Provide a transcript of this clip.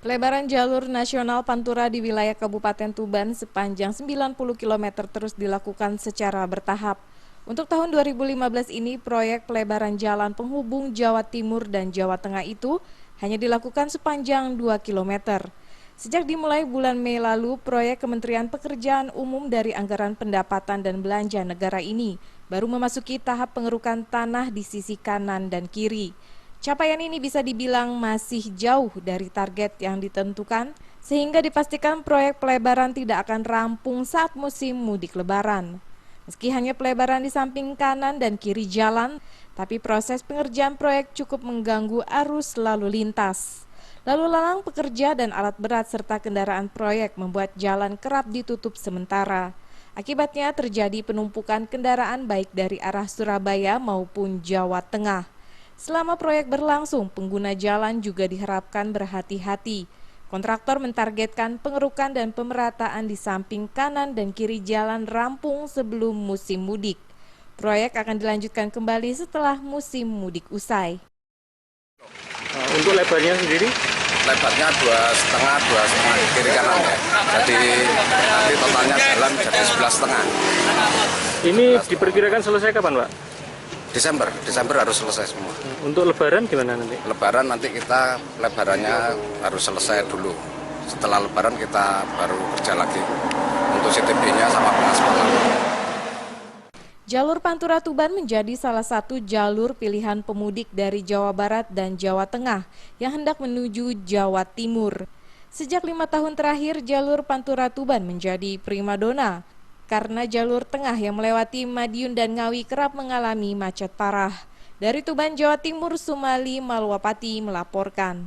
Pelebaran jalur nasional Pantura di wilayah Kabupaten Tuban sepanjang 90 km terus dilakukan secara bertahap. Untuk tahun 2015 ini, proyek pelebaran jalan penghubung Jawa Timur dan Jawa Tengah itu hanya dilakukan sepanjang 2 km. Sejak dimulai bulan Mei lalu, proyek Kementerian Pekerjaan Umum dari Anggaran Pendapatan dan Belanja Negara ini baru memasuki tahap pengerukan tanah di sisi kanan dan kiri. Capaian ini bisa dibilang masih jauh dari target yang ditentukan, sehingga dipastikan proyek pelebaran tidak akan rampung saat musim mudik lebaran. Meski hanya pelebaran di samping kanan dan kiri jalan, tapi proses pengerjaan proyek cukup mengganggu arus lalu lintas. Lalu lalang pekerja dan alat berat serta kendaraan proyek membuat jalan kerap ditutup sementara. Akibatnya terjadi penumpukan kendaraan baik dari arah Surabaya maupun Jawa Tengah. Selama proyek berlangsung, pengguna jalan juga diharapkan berhati-hati. Kontraktor mentargetkan pengerukan dan pemerataan di samping kanan dan kiri jalan rampung sebelum musim mudik. Proyek akan dilanjutkan kembali setelah musim mudik usai. Untuk lebarnya sendiri? Lebarnya 2,5 kiri kanan ya. Jadi nanti totalnya jalan jadi 11,5. Ini diperkirakan selesai kapan, Pak? Desember harus selesai semua. Untuk lebaran gimana nanti? Lebaran nanti kita lebarannya harus selesai dulu. Setelah lebaran kita baru kerja lagi untuk CTB-nya sama pengaspalan. Jalur Pantura Tuban menjadi salah satu jalur pilihan pemudik dari Jawa Barat dan Jawa Tengah yang hendak menuju Jawa Timur. Sejak 5 tahun terakhir, jalur Pantura Tuban menjadi primadona karena jalur tengah yang melewati Madiun dan Ngawi kerap mengalami macet parah. Dari Tuban, Jawa Timur, Sumali Malwapati melaporkan.